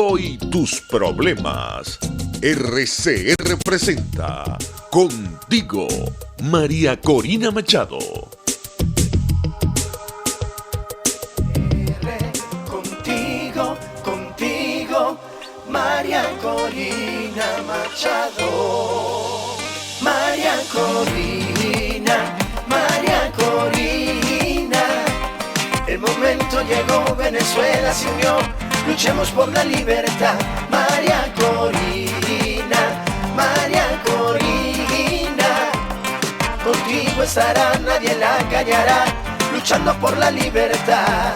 Y tus problemas. RCR presenta Contigo, María Corina Machado. Contigo, María Corina Machado. María Corina. El momento llegó, Venezuela se unió. Luchemos por la libertad, María Corina. Contigo estará, nadie la callará, luchando por la libertad.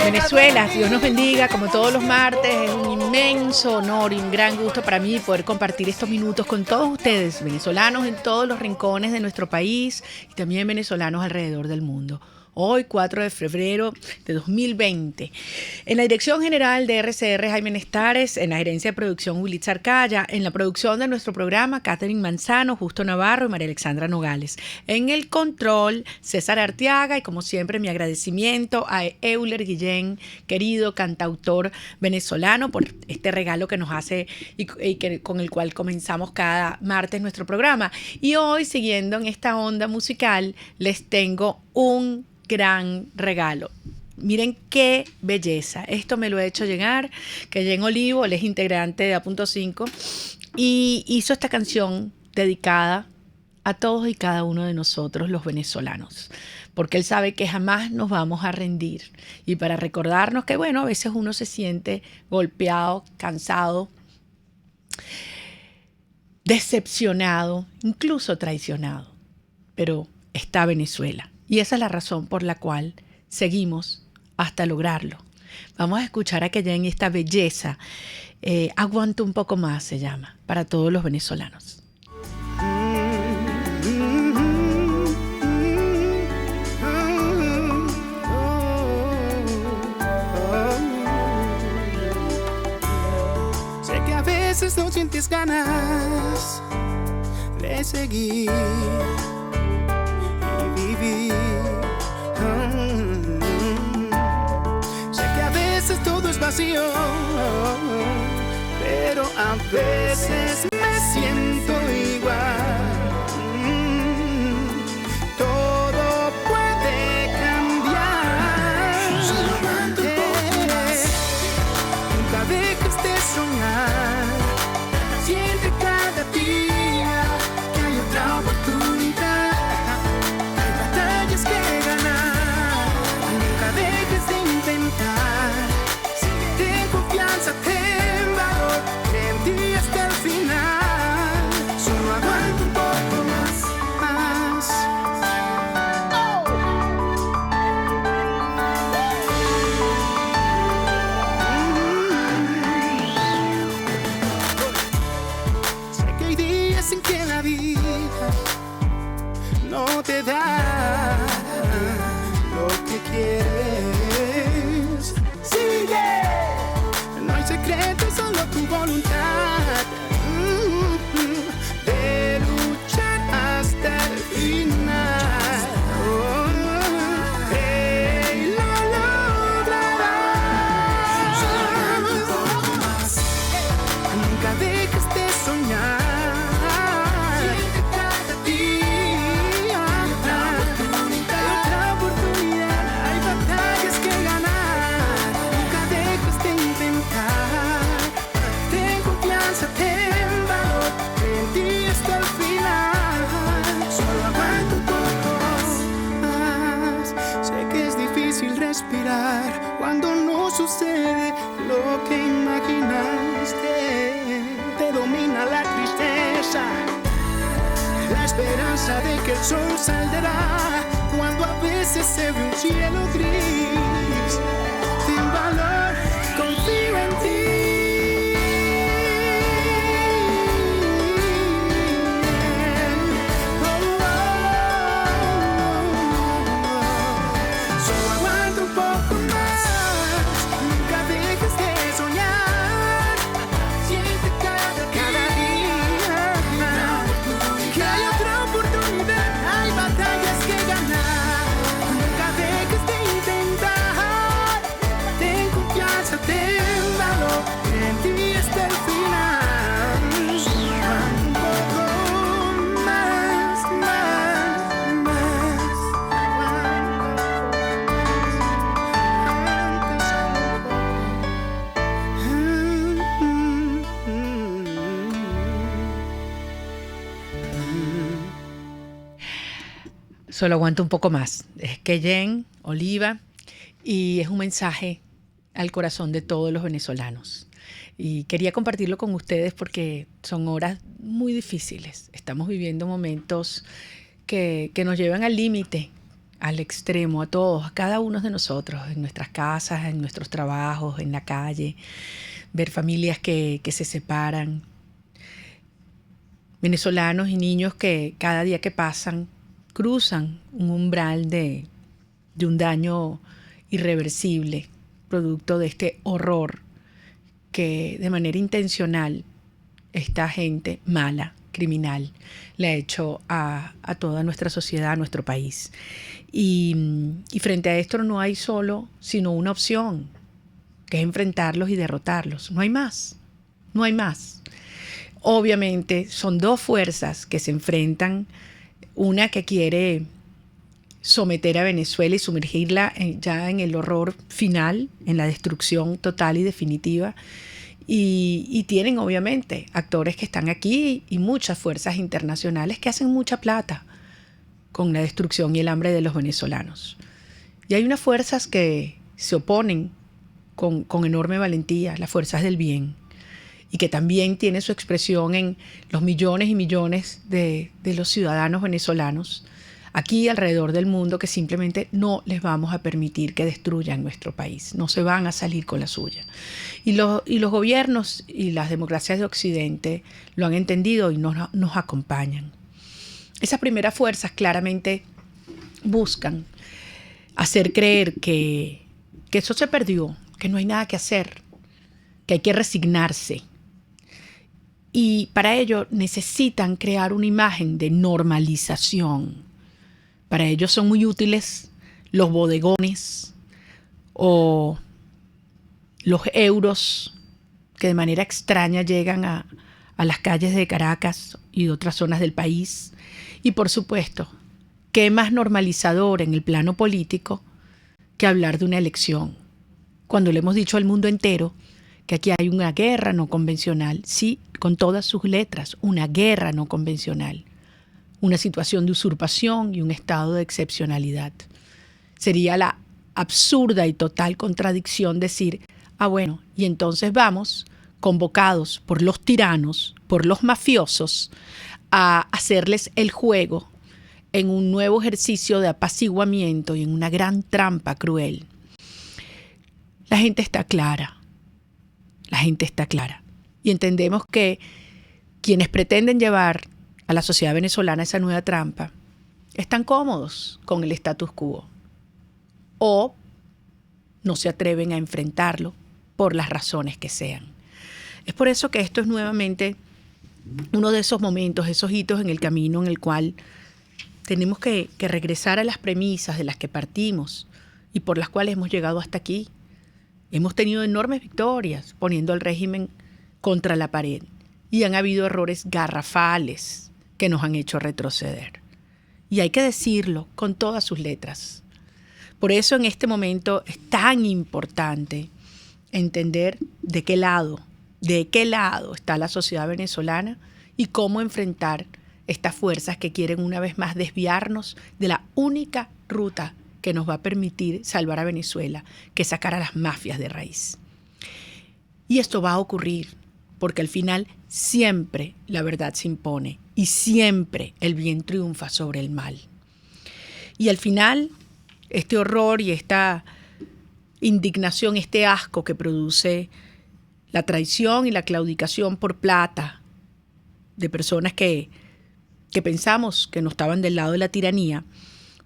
Venezuela, Dios nos bendiga, como todos los martes. Es un inmenso honor y un gran gusto para mí poder compartir estos minutos con todos ustedes, venezolanos en todos los rincones de nuestro país y también venezolanos alrededor del mundo. Hoy, 4 de febrero de 2020. En la dirección general de RCR, Jaime Nestares. En la gerencia de producción, Willy Arcaya. En la producción de nuestro programa, Catherine Manzano, Justo Navarro y María Alexandra Nogales. En el control, César Arteaga. Y como siempre, mi agradecimiento a Euler Guillén, querido cantautor venezolano, por este regalo que nos hace y con el cual comenzamos cada martes nuestro programa. Y hoy, siguiendo en esta onda musical, les tengo un gran regalo. Miren qué belleza. Esto me lo ha hecho llegar Keyen Olivo, él es integrante de A.5 y hizo esta canción dedicada a todos y cada uno de nosotros los venezolanos, porque él sabe que jamás nos vamos a rendir y para recordarnos que bueno, a veces uno se siente golpeado, cansado, decepcionado, incluso traicionado, pero está Venezuela. Y esa es la razón por la cual seguimos hasta lograrlo. Vamos a escuchar a Keyen y esta belleza. Aguanto un poco más se llama, para todos los venezolanos. Sé que a veces no sientes ganas de seguir vivir. Sé que a veces todo es vacío, pero a veces me siento igual. Todo puede cambiar. Solo aguanto un poco más. Nunca dejes de soñar. Siente cada día que hay otra oportunidad. Ten valor, cree en ti hasta el final. Solo aguanta un poco más. Sé que hay días en que la vida no te da lo que quieres. Sigue. No hay secreto, solo tu voluntad de luchar hasta el final. Y lo lograrás. Solo un poco más. Nunca dejes de soñar. Siente cada día. Hay otra oportunidad. Hay batallas que ganar. Nunca dejes de intentar. Ten confianza, ten valor, cree en ti hasta el final. Solo aguanta un poco más. Sé que es difícil respirar cuando no sucede lo que imaginaste. Te domina la tristeza, la esperanza de que el sol saldrá cuando a veces se ve un cielo gris. Ten valor, confío en ti. Solo aguanta un poco más. Nunca dejes de soñar. Siente cada día que hay otra oportunidad. Hay batallas que ganar. Nunca dejes de intentar. Solo aguanto un poco más. Es Keyen Oliva y es un mensaje al corazón de todos los venezolanos. Y quería compartirlo con ustedes porque son horas muy difíciles. Estamos viviendo momentos que nos llevan al límite, al extremo, a todos, a cada uno de nosotros, en nuestras casas, en nuestros trabajos, en la calle, ver familias que se separan, venezolanos y niños que cada día que pasan cruzan un umbral de un daño irreversible, producto de este horror que de manera intencional esta gente mala, criminal, le ha hecho a toda nuestra sociedad, a nuestro país. Y frente a esto no hay sino una opción, que es enfrentarlos y derrotarlos. No hay más, no hay más. Obviamente son dos fuerzas que se enfrentan, una que quiere someter a Venezuela y sumergirla ya en el horror final, en la destrucción total y definitiva. Y tienen obviamente actores que están aquí y muchas fuerzas internacionales que hacen mucha plata con la destrucción y el hambre de los venezolanos. Y hay unas fuerzas que se oponen con enorme valentía, las fuerzas del bien, y que también tiene su expresión en los millones y millones de los ciudadanos venezolanos aquí alrededor del mundo que simplemente no les vamos a permitir que destruyan nuestro país. No se van a salir con la suya. Y los gobiernos y las democracias de Occidente lo han entendido y nos acompañan. Esas primeras fuerzas claramente buscan hacer creer que eso se perdió, que no hay nada que hacer, que hay que resignarse. Y para ello necesitan crear una imagen de normalización. Para ellos son muy útiles los bodegones o los euros que de manera extraña llegan a las calles de Caracas y de otras zonas del país. Y por supuesto, ¿qué más normalizador en el plano político que hablar de una elección? Cuando le hemos dicho al mundo entero que aquí hay una guerra no convencional, sí, con todas sus letras, una guerra no convencional. Una situación de usurpación y un estado de excepcionalidad. Sería la absurda y total contradicción decir, bueno, y entonces vamos, convocados por los tiranos, por los mafiosos, a hacerles el juego en un nuevo ejercicio de apaciguamiento y en una gran trampa cruel. La gente está clara. La gente está clara. Y entendemos que quienes pretenden llevar a la sociedad venezolana esa nueva trampa, están cómodos con el status quo o no se atreven a enfrentarlo por las razones que sean. Es por eso que esto es nuevamente uno de esos momentos, esos hitos en el camino en el cual tenemos que regresar a las premisas de las que partimos y por las cuales hemos llegado hasta aquí. Hemos tenido enormes victorias poniendo al régimen contra la pared y han habido errores garrafales que nos han hecho retroceder. Y hay que decirlo con todas sus letras. Por eso en este momento es tan importante entender de qué lado está la sociedad venezolana y cómo enfrentar estas fuerzas que quieren una vez más desviarnos de la única ruta que nos va a permitir salvar a Venezuela, que es sacar a las mafias de raíz. Y esto va a ocurrir porque al final siempre la verdad se impone y siempre el bien triunfa sobre el mal. Y al final, este horror y esta indignación, este asco que produce la traición y la claudicación por plata de personas que pensamos que no estaban del lado de la tiranía,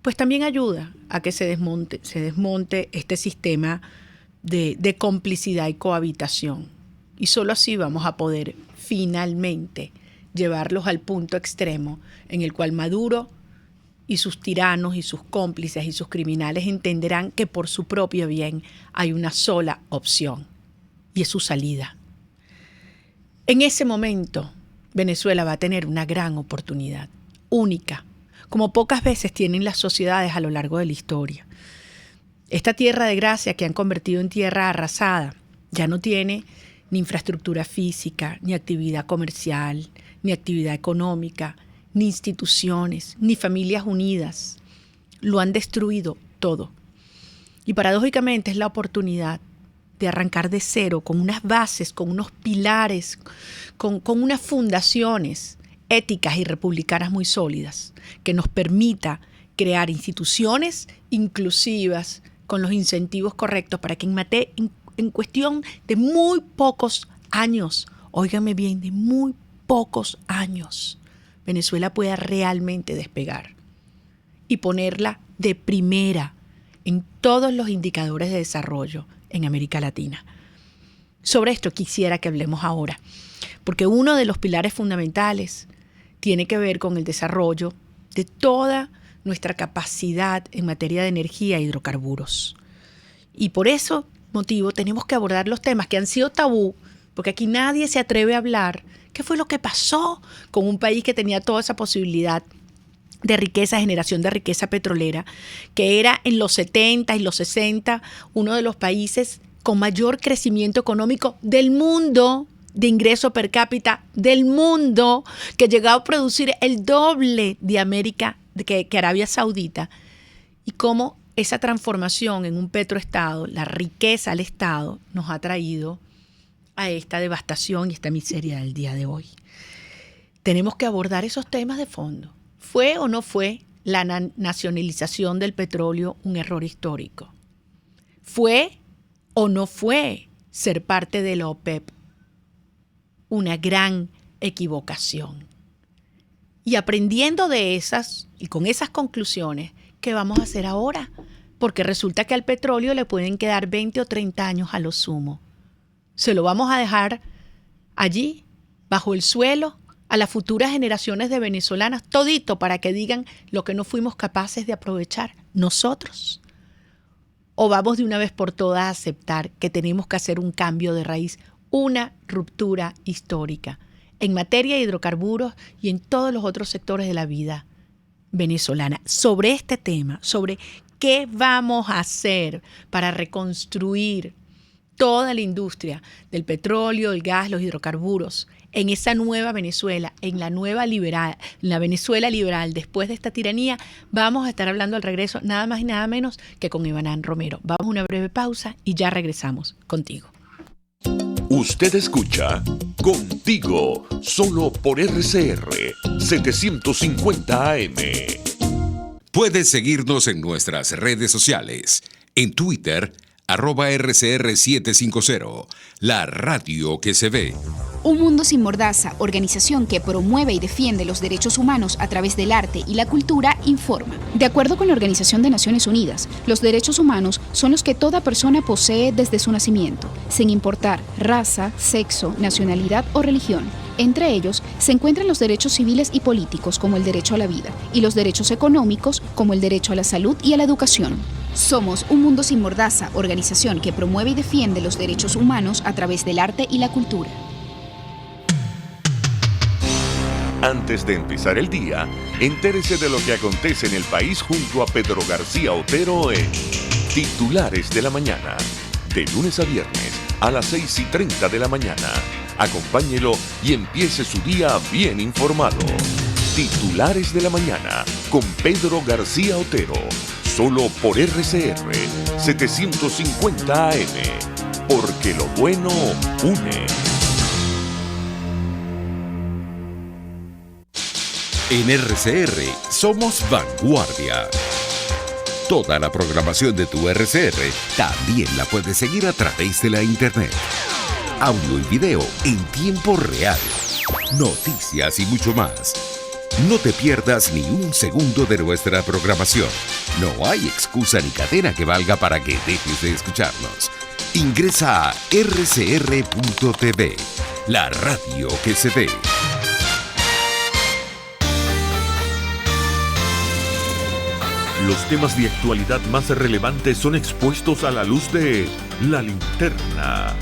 pues también ayuda a que se desmonte este sistema de complicidad y cohabitación. Y solo así vamos a poder finalmente llevarlos al punto extremo en el cual Maduro y sus tiranos y sus cómplices y sus criminales entenderán que por su propio bien hay una sola opción y es su salida. En ese momento, Venezuela va a tener una gran oportunidad, única, como pocas veces tienen las sociedades a lo largo de la historia. Esta tierra de gracia que han convertido en tierra arrasada ya no tiene ni infraestructura física, ni actividad comercial, ni actividad económica, ni instituciones, ni familias unidas. lo han destruido todo. Y paradójicamente es la oportunidad de arrancar de cero, con unas bases, con unos pilares, con unas fundaciones éticas y republicanas muy sólidas, que nos permita crear instituciones inclusivas con los incentivos correctos para que en cuestión de muy pocos años, óigame bien, de muy pocos años, Venezuela pueda realmente despegar y ponerla de primera en todos los indicadores de desarrollo en América Latina. Sobre esto quisiera que hablemos ahora, porque uno de los pilares fundamentales tiene que ver con el desarrollo de toda nuestra capacidad en materia de energía e hidrocarburos. Y por ese motivo tenemos que abordar los temas que han sido tabú, porque aquí nadie se atreve a hablar qué fue lo que pasó con un país que tenía toda esa posibilidad de riqueza, generación de riqueza petrolera, que era en los 70 y los 60 uno de los países con mayor crecimiento económico del mundo, de ingreso per cápita del mundo, que llegó a producir el doble de América que Arabia Saudita, y cómo esa transformación en un petroestado, la riqueza al Estado, nos ha traído a esta devastación y esta miseria del día de hoy. Tenemos que abordar esos temas de fondo. ¿Fue o no fue la nacionalización del petróleo un error histórico? ¿Fue o no fue ser parte de la OPEP una gran equivocación? Y aprendiendo de esas y con esas conclusiones, ¿qué vamos a hacer ahora? Porque resulta que al petróleo le pueden quedar 20 o 30 años a lo sumo. ¿Se lo vamos a dejar allí, bajo el suelo, a las futuras generaciones de venezolanas, todito para que digan lo que no fuimos capaces de aprovechar nosotros? ¿O vamos de una vez por todas a aceptar que tenemos que hacer un cambio de raíz, una ruptura histórica en materia de hidrocarburos y en todos los otros sectores de la vida venezolana? Sobre este tema, sobre qué vamos a hacer para reconstruir toda la industria del petróleo, el gas, los hidrocarburos, en esa nueva Venezuela, en la nueva liberal, la Venezuela liberal después de esta tiranía, vamos a estar hablando al regreso nada más y nada menos que con Ivanán Romero. Vamos a una breve pausa y ya regresamos contigo. Usted escucha Contigo, solo por RCR 750 AM. Puedes seguirnos en nuestras redes sociales. En Twitter, @RCR750, la radio que se ve. Un Mundo Sin Mordaza, organización que promueve y defiende los derechos humanos a través del arte y la cultura, informa. De acuerdo con la Organización de Naciones Unidas, los derechos humanos son los que toda persona posee desde su nacimiento, sin importar raza, sexo, nacionalidad o religión. Entre ellos se encuentran los derechos civiles y políticos, como el derecho a la vida, y los derechos económicos, como el derecho a la salud y a la educación. Somos Un Mundo Sin Mordaza, organización que promueve y defiende los derechos humanos a través del arte y la cultura. Antes de empezar el día, entérese de lo que acontece en el país junto a Pedro García Otero en Titulares de la Mañana, de lunes a viernes a las 6:30 de la mañana. Acompáñelo y empiece su día bien informado. Titulares de la Mañana con Pedro García Otero, solo por RCR 750 AM, porque lo bueno une. En RCR somos vanguardia. Toda la programación de tu RCR también la puedes seguir a través de la internet. Audio y video en tiempo real. Noticias y mucho más. No te pierdas ni un segundo de nuestra programación. No hay excusa ni cadena que valga para que dejes de escucharnos. Ingresa a rcr.tv, la radio que se ve. Los temas de actualidad más relevantes son expuestos a la luz de La Linterna.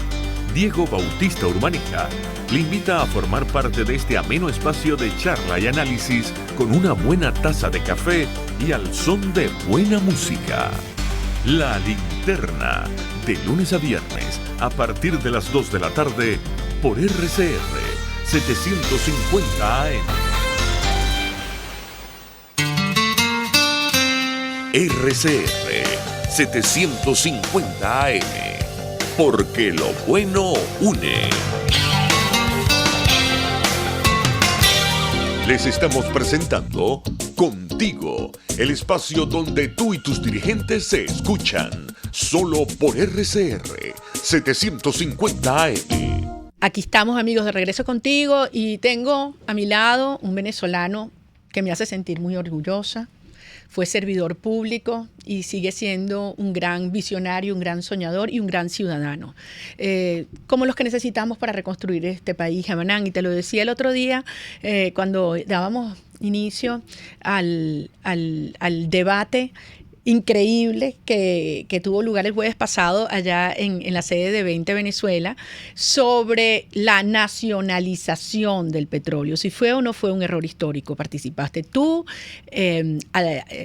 Diego Bautista Urmanica le invita a formar parte de este ameno espacio de charla y análisis con una buena taza de café y al son de buena música. La Linterna, de lunes a viernes, a partir de las 2 de la tarde, por RCR 750 AM. RCR 750 AM, porque lo bueno une. Les estamos presentando Contigo, el espacio donde tú y tus dirigentes se escuchan, solo por RCR 750 AM. Aquí estamos, amigos, de regreso contigo, y tengo a mi lado un venezolano que me hace sentir muy orgullosa. Fue servidor público y sigue siendo un gran visionario, un gran soñador y un gran ciudadano. Como los que necesitamos para reconstruir este país, Hamanán. Y te lo decía el otro día cuando dábamos inicio al debate increíble que tuvo lugar el jueves pasado allá en la sede de 20 Venezuela sobre la nacionalización del petróleo, si fue o no fue un error histórico. Participaste tú,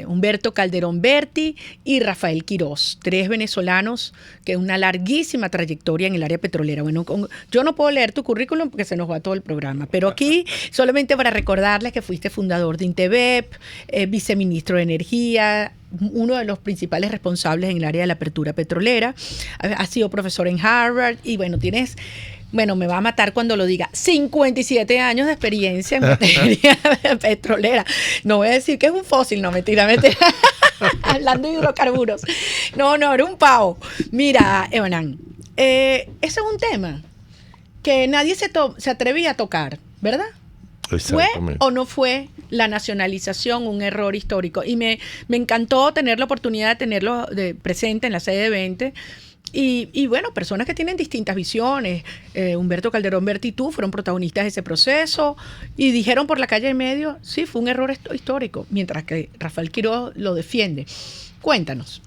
Humberto Calderón Berti y Rafael Quirós, 3 venezolanos que una larguísima trayectoria en el área petrolera. Bueno, yo no puedo leer tu currículum porque se nos va todo el programa, pero aquí solamente para recordarles que fuiste fundador de Intevep, viceministro de Energía, uno de los principales responsables en el área de la apertura petrolera, has sido profesor en Harvard y bueno, me va a matar cuando lo diga, 57 años de experiencia en materia petrolera. No voy a decir que es un fósil, no, mentira. Hablando de hidrocarburos. No, era un pavo. Mira, Evanán, ese es un tema que nadie se atrevía a tocar, ¿verdad? ¿Fue o no fue la nacionalización un error histórico? Y me encantó tener la oportunidad de tenerlo presente en la sede de 20. Y bueno, personas que tienen distintas visiones. Humberto Calderón Berti y tú fueron protagonistas de ese proceso y dijeron por la calle en medio, sí, fue un error histórico, mientras que Rafael Quirós lo defiende. Cuéntanos.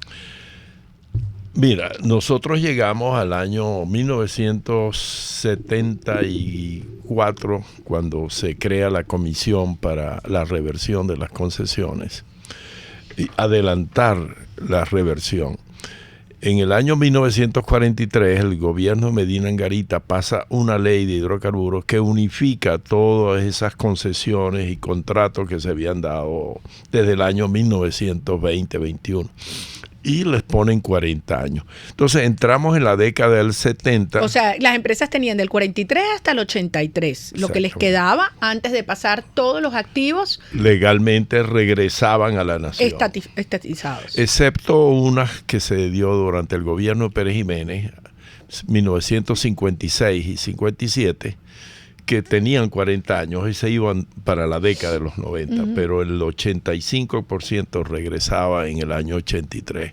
Mira, nosotros llegamos al año 1974 cuando se crea la comisión para la reversión de las concesiones y adelantar la reversión. En el año 1943 el gobierno de Medina Angarita pasa una ley de hidrocarburos que unifica todas esas concesiones y contratos que se habían dado desde el año 1920-21. Y les ponen 40 años. Entonces entramos en la década del 70. O sea, las empresas tenían del 43 hasta el 83, lo que les quedaba antes de pasar todos los activos. Legalmente regresaban a la nación. Estatizados. Excepto unas que se dio durante el gobierno de Pérez Jiménez, 1956 y 57, que tenían 40 años y se iban para la década de los 90, pero el 85% regresaba en el año 83.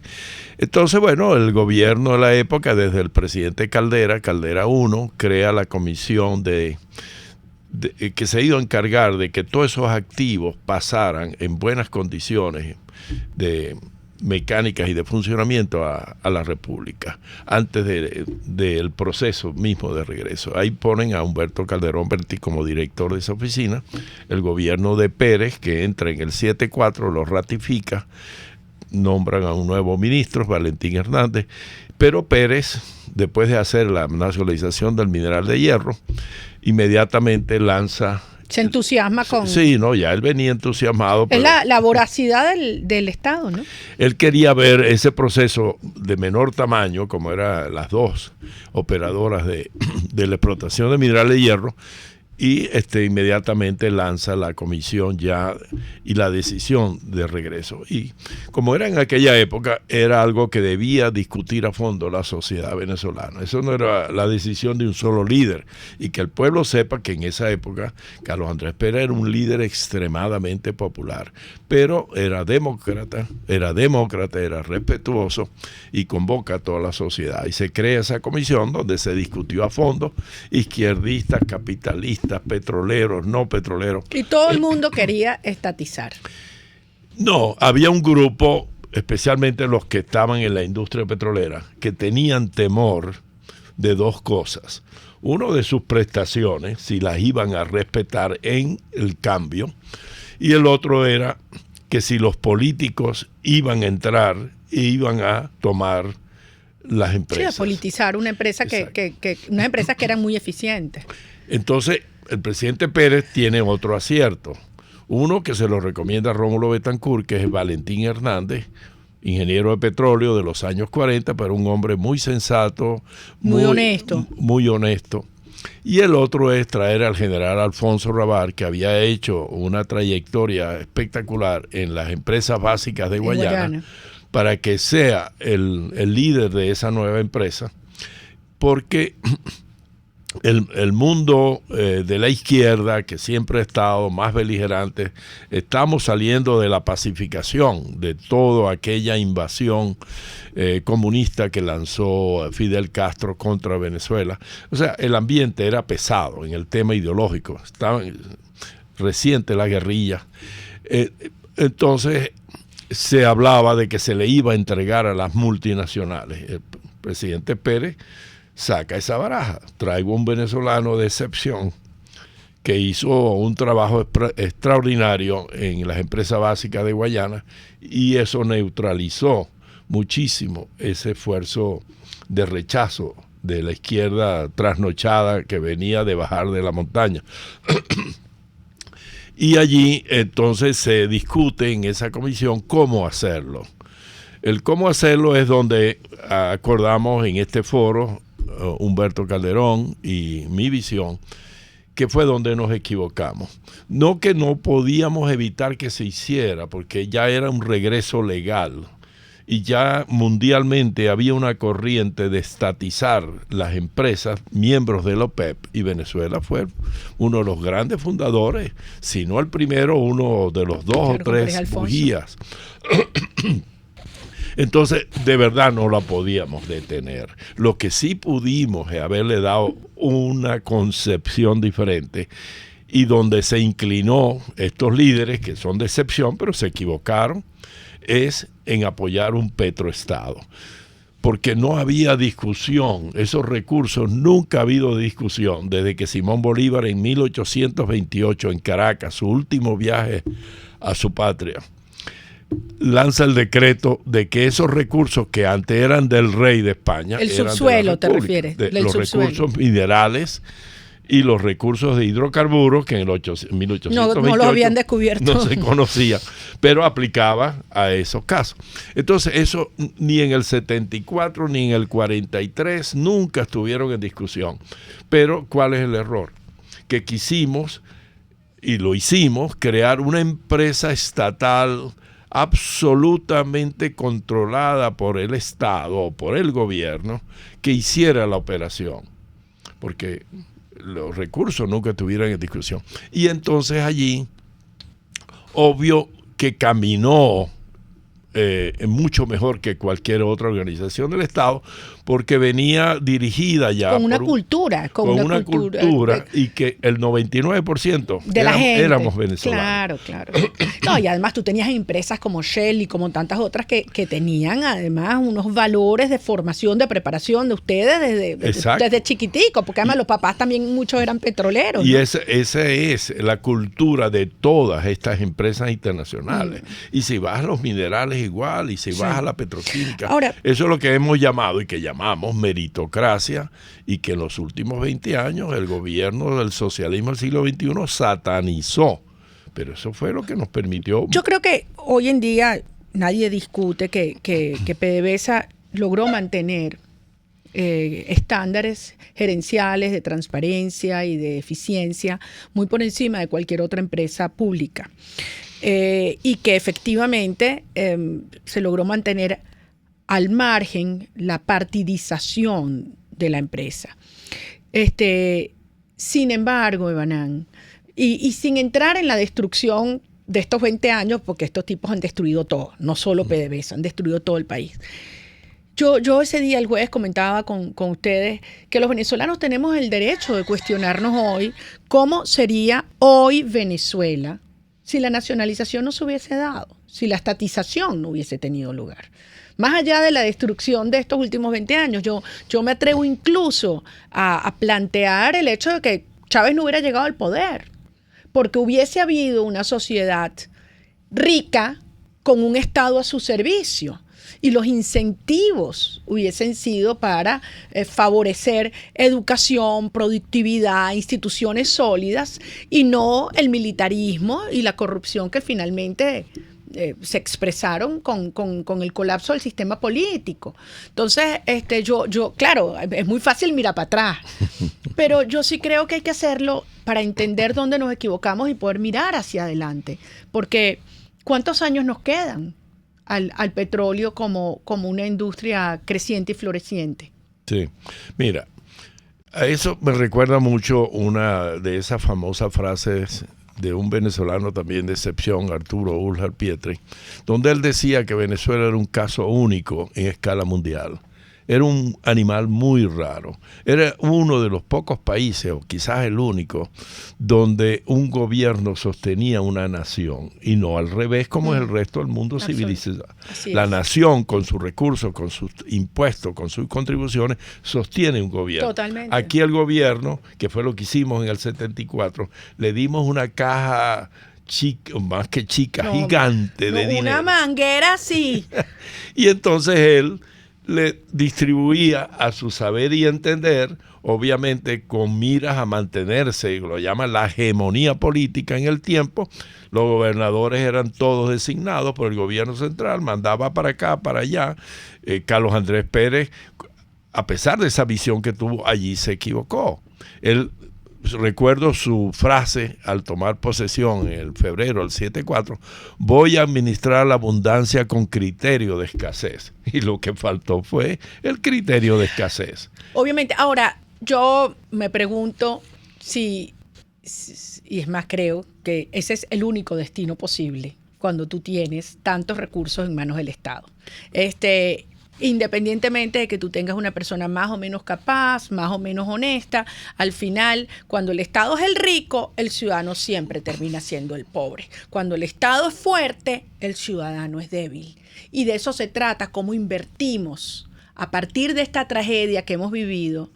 Entonces, bueno, el gobierno de la época, desde el presidente Caldera 1, crea la comisión que se iba a encargar de que todos esos activos pasaran en buenas condiciones de mecánicas y de funcionamiento a la República antes del proceso mismo de regreso. Ahí ponen a Humberto Calderón Berti como director de esa oficina. El gobierno de Pérez, que entra en el 74, lo ratifica, nombran a un nuevo ministro, Valentín Hernández, pero Pérez, después de hacer la nacionalización del mineral de hierro, inmediatamente lanza... Se entusiasma con... Sí, no, ya él venía entusiasmado. Es la voracidad del Estado, ¿no? Él quería ver ese proceso de menor tamaño, como eran las dos operadoras de la explotación de mineral de hierro, y inmediatamente lanza la comisión ya y la decisión de regreso. Y como era en aquella época, era algo que debía discutir a fondo la sociedad venezolana. Eso no era la decisión de un solo líder. Y que el pueblo sepa que en esa época Carlos Andrés Pérez era un líder extremadamente popular, pero era demócrata, era respetuoso y convoca a toda la sociedad. Y se crea esa comisión donde se discutió a fondo izquierdistas, capitalistas, petroleros, no petroleros. Y todo el mundo quería estatizar. No, había un grupo, especialmente los que estaban en la industria petrolera, que tenían temor de dos cosas. Uno, de sus prestaciones, si las iban a respetar en el cambio, y el otro era que si los políticos iban a entrar e iban a tomar las empresas. Sí, a politizar una empresa unas empresas que eran muy eficientes. Entonces, el presidente Pérez tiene otro acierto. Uno que se lo recomienda a Rómulo Betancourt, que es Valentín Hernández, ingeniero de petróleo de los años 40, pero un hombre muy sensato, muy honesto. Muy honesto. Y el otro es traer al general Alfonso Rabar, que había hecho una trayectoria espectacular en las empresas básicas de Guayana, para que sea el líder de esa nueva empresa, porque el mundo de la izquierda, que siempre ha estado más beligerante, estamos saliendo de la pacificación de toda aquella invasión comunista que lanzó Fidel Castro contra Venezuela. O sea, el ambiente era pesado en el tema ideológico, estaba reciente la guerrilla. Entonces se hablaba de que se le iba a entregar a las multinacionales. El presidente Pérez saca esa baraja. Traigo un venezolano de excepción que hizo un trabajo extraordinario en las empresas básicas de Guayana, y eso neutralizó muchísimo ese esfuerzo de rechazo de la izquierda trasnochada que venía de bajar de la montaña. Y allí entonces se discute en esa comisión cómo hacerlo. El cómo hacerlo es donde acordamos en este foro Humberto Calderón y mi visión, que fue donde nos equivocamos. No que no podíamos evitar que se hiciera, porque ya era un regreso legal y ya mundialmente había una corriente de estatizar las empresas miembros de la OPEP, y Venezuela fue uno de los grandes fundadores, si no el primero, uno de los dos o tres bujías. Entonces, de verdad no la podíamos detener. Lo que sí pudimos es haberle dado una concepción diferente, y donde se inclinó estos líderes, que son de excepción, pero se equivocaron, es en apoyar un petroestado. Porque no había discusión, esos recursos, nunca ha habido discusión, desde que Simón Bolívar en 1828 en Caracas, su último viaje a su patria, lanza el decreto de que esos recursos que antes eran del rey de España, el eran subsuelo, de te refieres, los recursos minerales y los recursos de hidrocarburos, que en 1828 no lo habían descubierto, no se conocía, pero aplicaba a esos casos. Entonces eso ni en el 74 ni en el 43 nunca estuvieron en discusión. Pero ¿cuál es el error? Que quisimos, y lo hicimos, crear una empresa estatal absolutamente controlada por el Estado o por el gobierno, que hiciera la operación, porque los recursos nunca estuvieron en discusión. Y entonces allí, obvio que caminó mucho mejor que cualquier otra organización del Estado, porque venía dirigida ya con una cultura, y que el 99% de la gente éramos venezolanos. Claro. No, y además tú tenías empresas como Shell y como tantas otras que tenían además unos valores de formación, de preparación de ustedes desde chiquitico, porque además los papás también muchos eran petroleros. Y ¿no? esa es la cultura de todas estas empresas internacionales. Y si vas a los minerales igual, y si vas a la petroquímica, ahora, eso es lo que hemos llamado y que llamamos meritocracia, y que en los últimos 20 años el gobierno del socialismo del siglo XXI satanizó. Pero eso fue lo que nos permitió. Yo creo que hoy en día nadie discute que PDVSA logró mantener estándares gerenciales de transparencia y de eficiencia muy por encima de cualquier otra empresa pública. Y que efectivamente se logró mantener al margen la partidización de la empresa. Sin embargo, Evanán, y sin entrar en la destrucción de estos 20 años, porque estos tipos han destruido todo, no solo PDVSA, han destruido todo el país. Yo ese día, el jueves, comentaba con ustedes que los venezolanos tenemos el derecho de cuestionarnos hoy cómo sería hoy Venezuela si la nacionalización no se hubiese dado, si la estatización no hubiese tenido lugar. Más allá de la destrucción de estos últimos 20 años, yo me atrevo incluso a plantear el hecho de que Chávez no hubiera llegado al poder, porque hubiese habido una sociedad rica con un Estado a su servicio, y los incentivos hubiesen sido para favorecer educación, productividad, instituciones sólidas, y no el militarismo y la corrupción que finalmente se expresaron con el colapso del sistema político. Entonces, yo claro, es muy fácil mirar para atrás, pero yo sí creo que hay que hacerlo para entender dónde nos equivocamos y poder mirar hacia adelante, porque ¿cuántos años nos quedan al petróleo como una industria creciente y floreciente? Sí, mira, a eso me recuerda mucho una de esas famosas frases de un venezolano también de excepción, Arturo Uljar Pietri, donde él decía que Venezuela era un caso único en escala mundial. Era un animal muy raro. Era uno de los pocos países, o quizás el único, donde un gobierno sostenía una nación y no al revés como es el resto del mundo civilizado. La nación, con sus recursos, con sus impuestos, con sus contribuciones, sostiene un gobierno. Totalmente. Aquí el gobierno, que fue lo que hicimos en el 74, le dimos una caja chica, más que chica, gigante de dinero. Una manguera, sí. Y entonces él le distribuía a su saber y entender, obviamente con miras a mantenerse, lo llaman la hegemonía política en el tiempo. Los gobernadores eran todos designados por el gobierno central, mandaba para acá, para allá. Carlos Andrés Pérez, a pesar de esa visión que tuvo, allí se equivocó. Él, recuerdo su frase al tomar posesión en el febrero del 74, voy a administrar la abundancia con criterio de escasez. Y lo que faltó fue el criterio de escasez. Obviamente. Ahora, yo me pregunto si, y es más, creo que ese es el único destino posible cuando tú tienes tantos recursos en manos del Estado. Independientemente de que tú tengas una persona más o menos capaz, más o menos honesta, al final, cuando el Estado es el rico, el ciudadano siempre termina siendo el pobre. Cuando el Estado es fuerte, el ciudadano es débil. Y de eso se trata, cómo invertimos, a partir de esta tragedia que hemos vivido,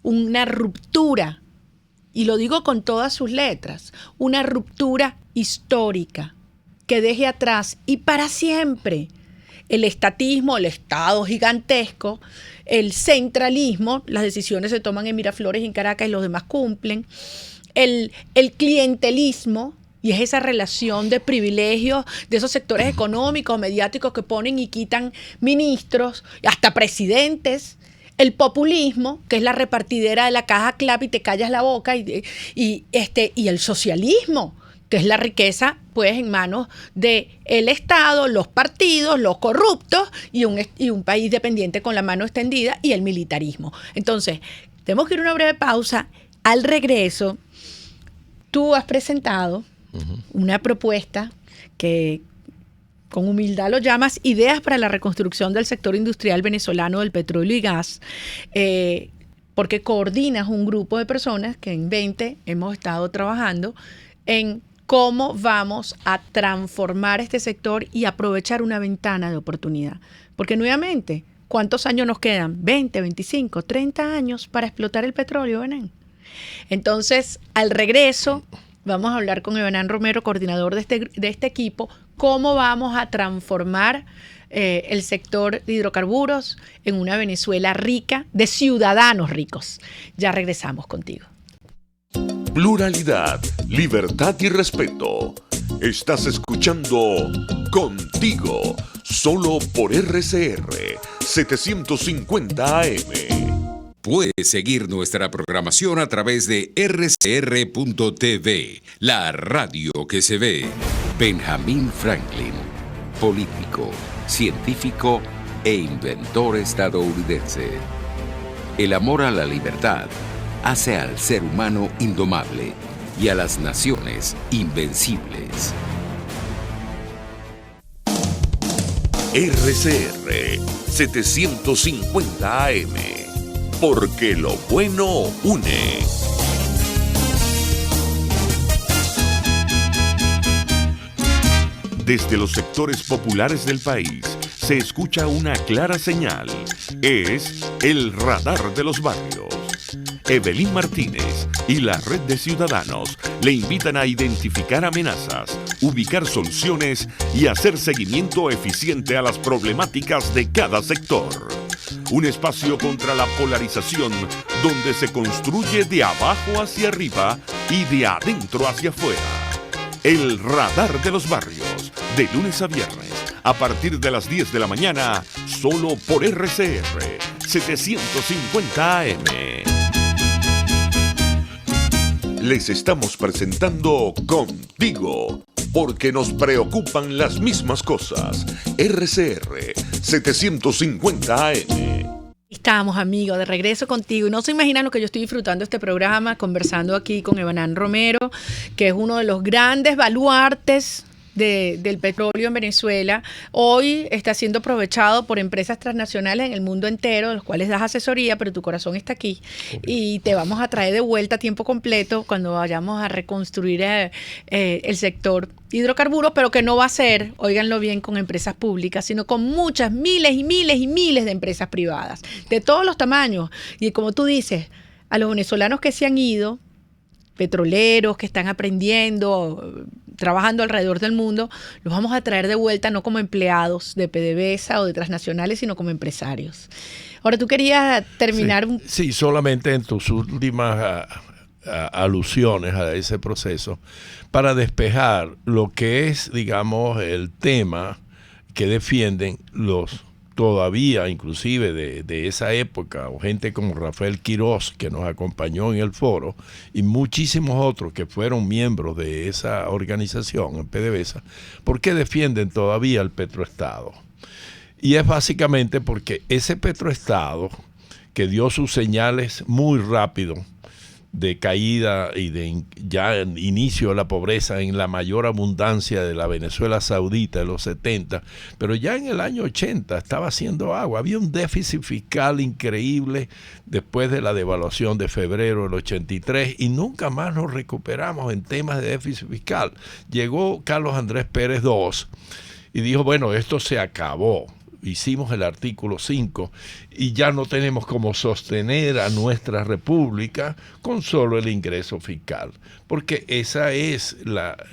una ruptura, y lo digo con todas sus letras, una ruptura histórica que deje atrás y para siempre el estatismo, el Estado gigantesco, el centralismo, las decisiones se toman en Miraflores y en Caracas y los demás cumplen, el clientelismo, y es esa relación de privilegios de esos sectores económicos, mediáticos que ponen y quitan ministros, hasta presidentes, el populismo, que es la repartidera de la caja clap y te callas la boca, y el socialismo, que es la riqueza pues en manos del Estado, los partidos, los corruptos y un país dependiente con la mano extendida, y el militarismo. Entonces, tenemos que ir a una breve pausa. Al regreso, tú has presentado una propuesta que con humildad lo llamas Ideas para la reconstrucción del sector industrial venezolano del petróleo y gas, porque coordinas un grupo de personas que en 20 hemos estado trabajando en cómo vamos a transformar este sector y aprovechar una ventana de oportunidad. Porque nuevamente, ¿cuántos años nos quedan? 20, 25, 30 años para explotar el petróleo, Benán. Entonces, al regreso, vamos a hablar con Evanán Romero, coordinador de este equipo, cómo vamos a transformar el sector de hidrocarburos en una Venezuela rica, de ciudadanos ricos. Ya regresamos contigo. Pluralidad, libertad y respeto. Estás escuchando Contigo, solo por RCR 750 AM. Puedes seguir nuestra programación a través de rcr.tv, la radio que se ve. Benjamin Franklin, político, científico e inventor estadounidense. El amor a la libertad hace al ser humano indomable y a las naciones invencibles. RCR 750 AM, porque lo bueno une. Desde los sectores populares del país se escucha una clara señal. Es el radar de los barrios. Evelyn Martínez y la Red de Ciudadanos le invitan a identificar amenazas, ubicar soluciones y hacer seguimiento eficiente a las problemáticas de cada sector. Un espacio contra la polarización donde se construye de abajo hacia arriba y de adentro hacia afuera. El radar de los barrios, De lunes a viernes, a partir de las 10 de la mañana, solo por RCR 750 AM. Les estamos presentando Contigo, porque nos preocupan las mismas cosas. RCR 750 AM. Estamos, amigos, de regreso contigo. Y no se imaginan lo que yo estoy disfrutando de este programa, conversando aquí con Evanán Romero, que es uno de los grandes baluartes del petróleo en Venezuela. Hoy está siendo aprovechado por empresas transnacionales en el mundo entero, de los cuales das asesoría, pero tu corazón está aquí. Y te vamos a traer de vuelta a tiempo completo cuando vayamos a reconstruir el sector hidrocarburos, pero que no va a ser, óiganlo bien, con empresas públicas, sino con muchas, miles y miles y miles de empresas privadas, de todos los tamaños. Y como tú dices, a los venezolanos que se han ido, petroleros que están aprendiendo, trabajando alrededor del mundo, los vamos a traer de vuelta no como empleados de PDVSA o de transnacionales, sino como empresarios. Ahora, tú querías terminar... Sí, solamente en tus últimas alusiones a ese proceso, para despejar lo que es, digamos, el tema que defienden los todavía, inclusive de esa época, o gente como Rafael Quirós, que nos acompañó en el foro, y muchísimos otros que fueron miembros de esa organización, en PDVSA, ¿por qué defienden todavía el petroestado? Y es básicamente porque ese petroestado, que dio sus señales muy rápido de caída y de ya inicio de la pobreza en la mayor abundancia de la Venezuela saudita de los 70, pero ya en el año 80 estaba haciendo agua. Había un déficit fiscal increíble después de la devaluación de febrero del 83 y nunca más nos recuperamos en temas de déficit fiscal. Llegó Carlos Andrés Pérez II y dijo, bueno, esto se acabó. Hicimos el artículo 5 y ya no tenemos cómo sostener a nuestra república con solo el ingreso fiscal, porque esa es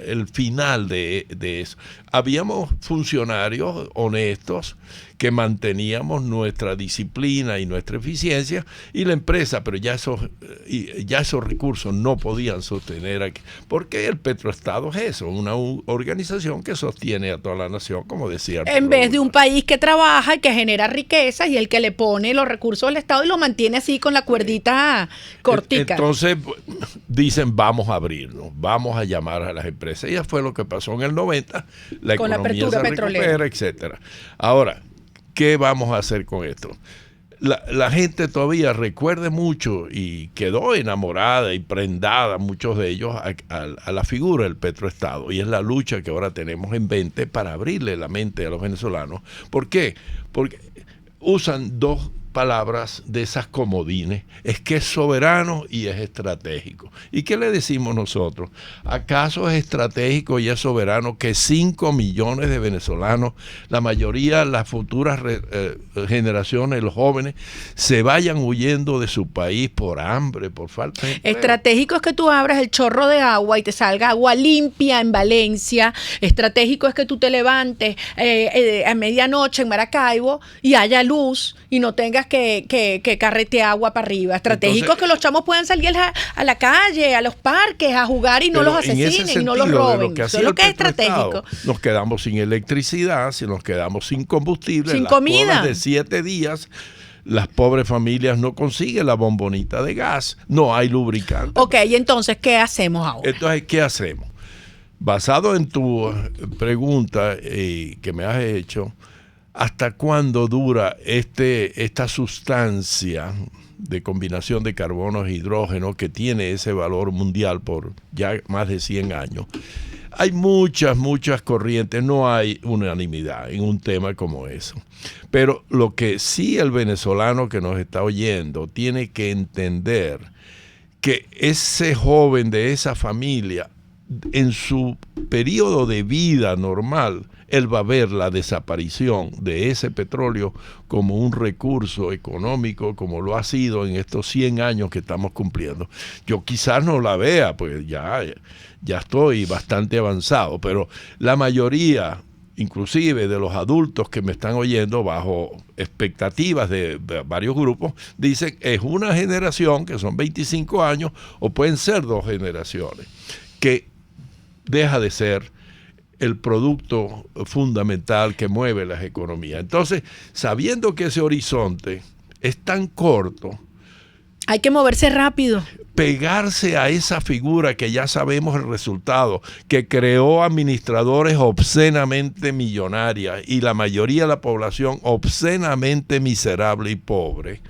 el final de eso. Habíamos funcionarios honestos que manteníamos nuestra disciplina y nuestra eficiencia, y la empresa, pero ya esos recursos no podían sostener aquí, porque el petroestado es eso, una organización que sostiene a toda la nación, como decía. En vez de un país que trabaja y que genera riquezas, y el que le pone los recursos al Estado y lo mantiene así con la cuerdita cortica. Entonces dicen, vamos a abrirnos, vamos a llamar a las empresas. Y eso fue lo que pasó en el 90, la con economía la apertura se recupera, etcétera. Ahora, ¿qué vamos a hacer con esto? La gente todavía recuerda mucho y quedó enamorada y prendada, muchos de ellos, a la figura del petroestado. Y es la lucha que ahora tenemos en mente para abrirle la mente a los venezolanos. ¿Por qué? Porque usan dos palabras de esas comodines, es que es soberano y es estratégico. ¿Y qué le decimos nosotros? ¿Acaso es estratégico y es soberano que 5 millones de venezolanos, la mayoría las futuras generaciones, los jóvenes, se vayan huyendo de su país por hambre, por falta de empleo? Estratégico es que tú abras el chorro de agua y te salga agua limpia en Valencia. Estratégico es que tú te levantes a medianoche en Maracaibo y haya luz y no tengas que carrete agua para arriba. Estratégico es que los chamos puedan salir a la calle, a los parques, a jugar y no los asesinen y no los roben. Eso es lo que es estratégico. Nos quedamos sin electricidad, si nos quedamos sin combustible, sin las comida colas de 7 días. Las pobres familias no consiguen la bombonita de gas, no hay lubricante. Ok, y entonces, ¿qué hacemos ahora? Entonces, ¿qué hacemos? Basado en tu pregunta que me has hecho, ¿hasta cuándo dura esta sustancia de combinación de carbono e hidrógeno que tiene ese valor mundial por ya más de 100 años? Hay muchas corrientes, no hay unanimidad en un tema como eso. Pero lo que sí el venezolano que nos está oyendo tiene que entender, que ese joven de esa familia, en su periodo de vida normal, él va a ver la desaparición de ese petróleo como un recurso económico, como lo ha sido en estos 100 años que estamos cumpliendo. Yo quizás no la vea, pues ya estoy bastante avanzado, pero la mayoría, inclusive de los adultos que me están oyendo, bajo expectativas de varios grupos, dicen es una generación, que son 25 años, o pueden ser 2 generaciones, que deja de ser el producto fundamental que mueve las economías. Entonces, sabiendo que ese horizonte es tan corto, hay que moverse rápido. Pegarse a esa figura que ya sabemos el resultado, que creó administradores obscenamente millonarias y la mayoría de la población obscenamente miserable y pobre.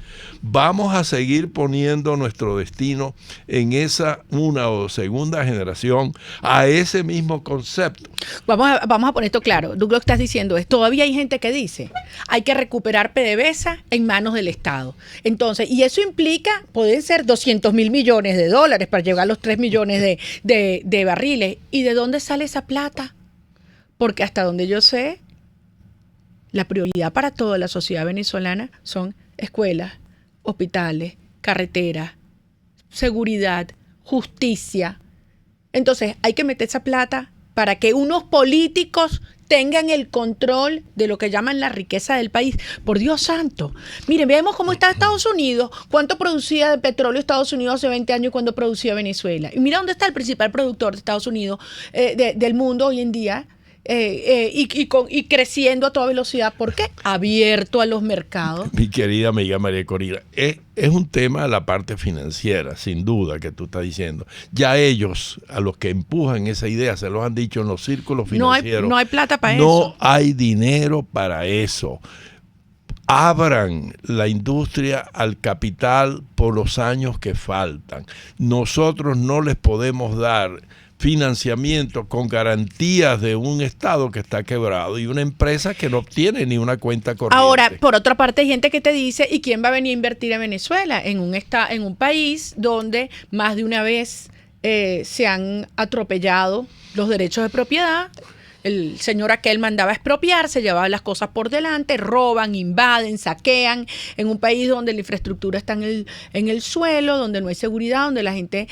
Vamos a seguir poniendo nuestro destino en esa una o segunda generación a ese mismo concepto. Vamos a poner esto claro. Tú lo que estás diciendo es, todavía hay gente que dice, hay que recuperar PDVSA en manos del Estado. Entonces, y eso implica, pueden ser 200 mil millones de dólares para llegar a los 3 millones de barriles. ¿Y de dónde sale esa plata? Porque hasta donde yo sé, la prioridad para toda la sociedad venezolana son escuelas, hospitales, carreteras, seguridad, justicia. Entonces hay que meter esa plata para que unos políticos tengan el control de lo que llaman la riqueza del país. Por Dios santo. Miren, veamos cómo está Estados Unidos, cuánto producía de petróleo Estados Unidos hace 20 años y cuándo producía Venezuela. Y mira dónde está el principal productor de Estados Unidos, del mundo hoy en día, y creciendo a toda velocidad. ¿Por qué? Abierto a los mercados. Mi querida amiga María Corina, es un tema de la parte financiera, sin duda, que tú estás diciendo. Ya ellos, a los que empujan esa idea, se los han dicho en los círculos financieros. No hay plata para eso. No hay dinero para eso. Abran la industria al capital por los años que faltan. Nosotros no les podemos dar financiamiento con garantías de un Estado que está quebrado y una empresa que no tiene ni una cuenta corriente. Ahora, por otra parte, hay gente que te dice, ¿y quién va a venir a invertir a Venezuela? En un país donde más de una vez se han atropellado los derechos de propiedad. El señor aquel mandaba expropiar, se llevaba las cosas por delante, roban, invaden, saquean, en un país donde la infraestructura está en el suelo, donde no hay seguridad, donde la gente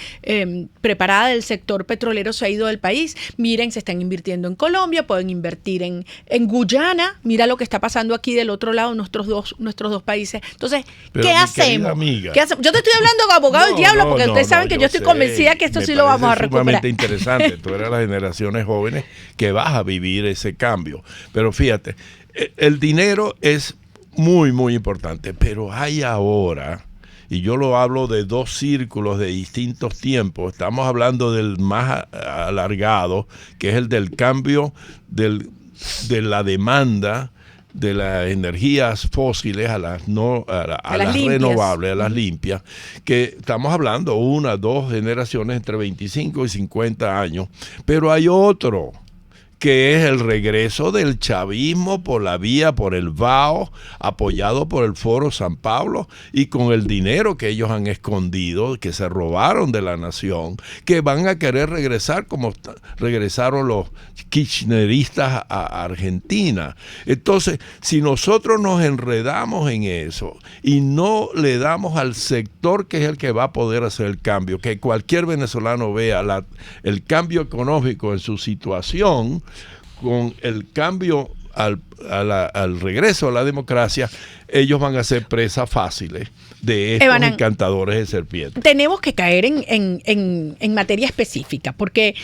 preparada del sector petrolero se ha ido del país. Miren, se están invirtiendo en Colombia, pueden invertir en Guyana. Mira lo que está pasando aquí del otro lado, nuestros dos países. Entonces, pero ¿qué hacemos? ¿Qué hacemos? Yo te estoy hablando de abogado del diablo, porque ustedes saben que yo estoy convencida que esto sí lo vamos a recuperar. Es sumamente interesante. Tú eres las generaciones jóvenes que vas a vivir ese cambio. Pero fíjate, el dinero es muy, muy importante, pero hay ahora, y yo lo hablo de dos círculos de distintos tiempos, estamos hablando del más alargado, que es el del cambio de la demanda de las energías fósiles a las renovables, a las limpias, que estamos hablando 1, 2 generaciones entre 25 y 50 años, pero hay otro que es el regreso del chavismo por el BAO, apoyado por el Foro San Pablo, y con el dinero que ellos han escondido, que se robaron de la nación, que van a querer regresar como regresaron los kirchneristas a Argentina. Entonces, si nosotros nos enredamos en eso y no le damos al sector que es el que va a poder hacer el cambio, que cualquier venezolano vea el cambio económico en su situación, con el cambio al regreso a la democracia, ellos van a ser presas fáciles de estos encantadores de serpientes. Tenemos que caer en materia específica, porque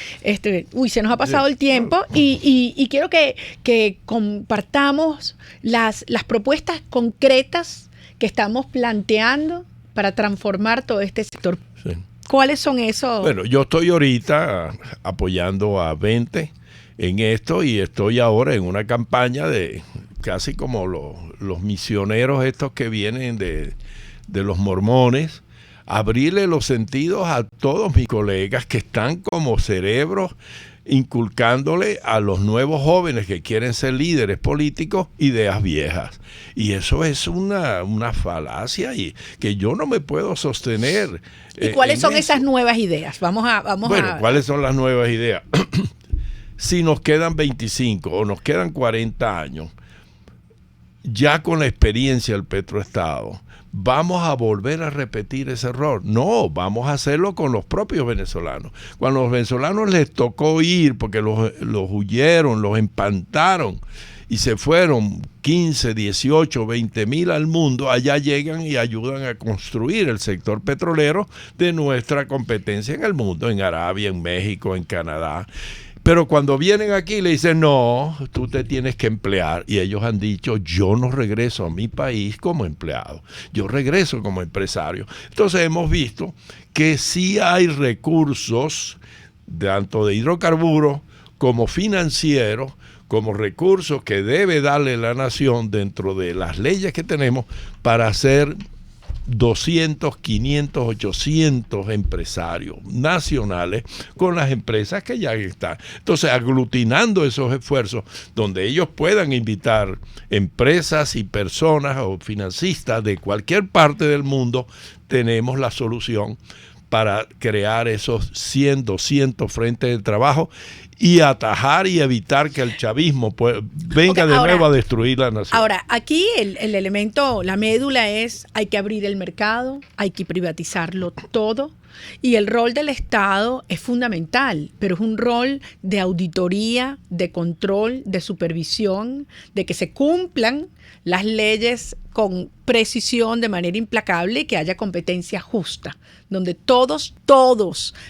se nos ha pasado el tiempo y quiero que compartamos las propuestas concretas que estamos planteando para transformar todo este sector. Sí. ¿Cuáles son esos? Bueno, yo estoy ahorita apoyando a 20 en esto, y estoy ahora en una campaña de casi como los misioneros estos que vienen de los mormones, abrirle los sentidos a todos mis colegas que están como cerebros inculcándole a los nuevos jóvenes que quieren ser líderes políticos ideas viejas. Y eso es una falacia y que yo no me puedo sostener. ¿Y cuáles son esas nuevas ideas? ¿Cuáles son las nuevas ideas? Si nos quedan 25 o nos quedan 40 años, ya con la experiencia del Petroestado, ¿vamos a volver a repetir ese error? No, vamos a hacerlo con los propios venezolanos. Cuando a los venezolanos les tocó ir, porque los huyeron, los empantaron y se fueron 15, 18, 20 mil al mundo, allá llegan y ayudan a construir el sector petrolero de nuestra competencia en el mundo, en Arabia, en México, en Canadá. Pero cuando vienen aquí le dicen, no, tú te tienes que emplear. Y ellos han dicho, yo no regreso a mi país como empleado, yo regreso como empresario. Entonces hemos visto que sí hay recursos, tanto de hidrocarburos como financieros, como recursos que debe darle la nación dentro de las leyes que tenemos para hacer 200, 500, 800 empresarios nacionales con las empresas que ya están. Entonces, aglutinando esos esfuerzos, donde ellos puedan invitar empresas y personas o financistas de cualquier parte del mundo, tenemos la solución para crear esos 100, 200 frentes de trabajo y atajar y evitar que el chavismo venga de nuevo a destruir la nación. Ahora, aquí el elemento, la médula es, hay que abrir el mercado, hay que privatizarlo todo, y el rol del Estado es fundamental, pero es un rol de auditoría, de control, de supervisión, de que se cumplan las leyes con precisión, de manera implacable, y que haya competencia justa, donde todos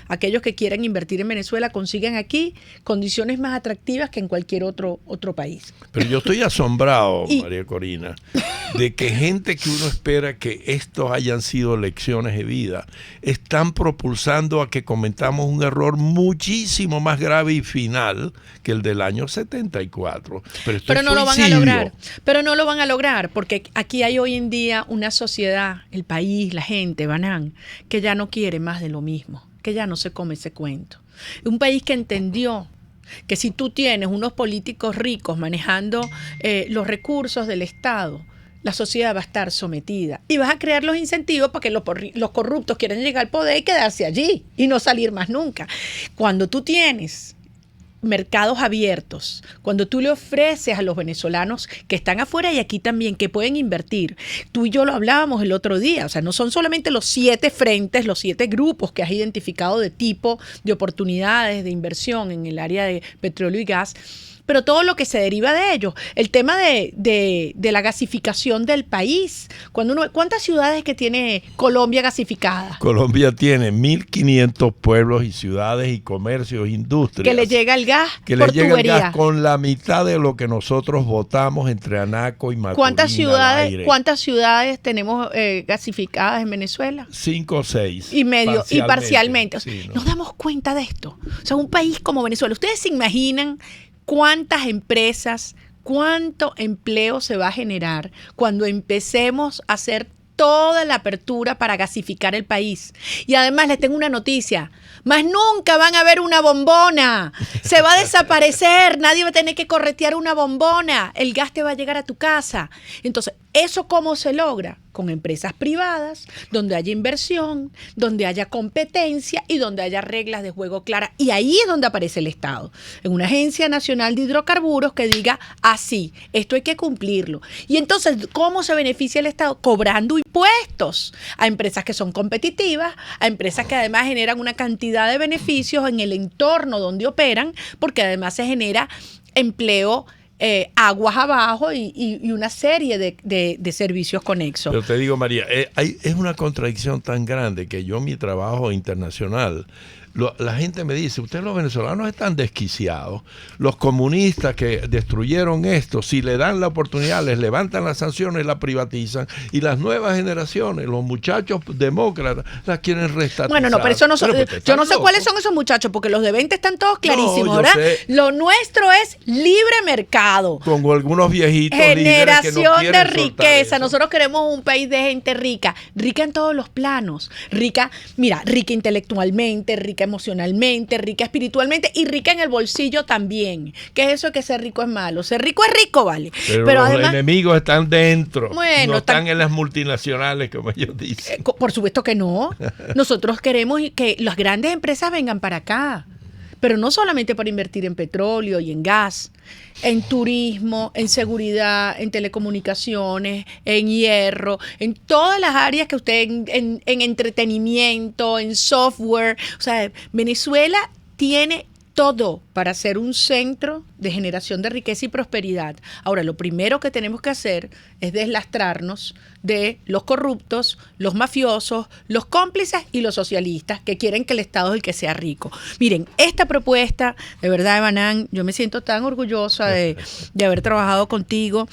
aquellos que quieran invertir en Venezuela consigan aquí condiciones más atractivas que en cualquier otro país. Pero yo estoy asombrado, María Corina, de que gente que uno espera que estos hayan sido lecciones de vida, están propulsando a que cometamos un error muchísimo más grave y final que el del año 74. Pero no lo van a lograr. Pero no lo van a lograr, porque aquí hay hoy en día una sociedad, el país, la gente, Banán, que ya no quiere más de lo mismo, que ya no se come ese cuento. Un país que entendió que si tú tienes unos políticos ricos manejando los recursos del Estado, la sociedad va a estar sometida y vas a crear los incentivos para que los corruptos quieran llegar al poder y quedarse allí y no salir más nunca. Cuando tú tienes mercados abiertos, cuando tú le ofreces a los venezolanos que están afuera y aquí también, que pueden invertir, tú y yo lo hablábamos el otro día, o sea, no son solamente los 7 frentes, los 7 grupos que has identificado de tipo de oportunidades de inversión en el área de petróleo y gas, pero todo lo que se deriva de ello. El tema de la gasificación del país. ¿Cuántas ciudades que tiene Colombia gasificadas? Colombia tiene 1.500 pueblos y ciudades y comercios, industrias. Que le llega el gas que por le llega tubería. el gas con la mitad de lo que nosotros votamos entre Anaco y Macorís. ¿Cuántas ciudades tenemos gasificadas en Venezuela? 5 o 6. Y medio, y parcialmente. Sí, ¿no? Nos damos cuenta de esto. O sea, un país como Venezuela, ¿ustedes se imaginan cuántas empresas, cuánto empleo se va a generar cuando empecemos a hacer toda la apertura para gasificar el país? Y además les tengo una noticia, más nunca van a ver una bombona, se va a desaparecer, nadie va a tener que corretear una bombona, el gas te va a llegar a tu casa. Entonces, ¿eso cómo se logra? Con empresas privadas, donde haya inversión, donde haya competencia y donde haya reglas de juego claras. Y ahí es donde aparece el Estado, en una agencia nacional de hidrocarburos que diga, así, esto hay que cumplirlo. Y entonces, ¿cómo se beneficia el Estado? Cobrando impuestos a empresas que son competitivas, a empresas que además generan una cantidad de beneficios en el entorno donde operan, porque además se genera empleo aguas abajo y una serie de servicios conexos. Pero te digo, María, es una contradicción tan grande que yo, mi trabajo internacional, la gente me dice, ustedes los venezolanos están desquiciados, los comunistas que destruyeron esto, si le dan la oportunidad, les levantan las sanciones, la privatizan, y las nuevas generaciones, los muchachos demócratas, las quieren restatizar. Bueno, no, pero eso no yo no sé cuáles son esos muchachos, porque los de 20 están todos clarísimos, ¿verdad? Lo nuestro es libre mercado. Con algunos viejitos generación que no de riqueza. Nosotros queremos un país de gente rica en todos los planos, rica intelectualmente, rica emocionalmente, rica espiritualmente y rica en el bolsillo también. ¿Qué es eso que ser rico es malo? Ser rico es rico, ¿vale? Pero los además, enemigos están dentro, no están en las multinacionales, como ellos dicen. Por supuesto que no. Nosotros queremos que las grandes empresas vengan para acá, pero no solamente para invertir en petróleo y en gas, en turismo, en seguridad, en telecomunicaciones, en hierro, en todas las áreas que usted, en entretenimiento, en software. O sea, Venezuela tiene todo para ser un centro de generación de riqueza y prosperidad. Ahora, lo primero que tenemos que hacer es deslastrarnos de los corruptos, los mafiosos, los cómplices y los socialistas que quieren que el Estado es el que sea rico. Miren, esta propuesta, de verdad, Evanán, yo me siento tan orgullosa de haber trabajado contigo.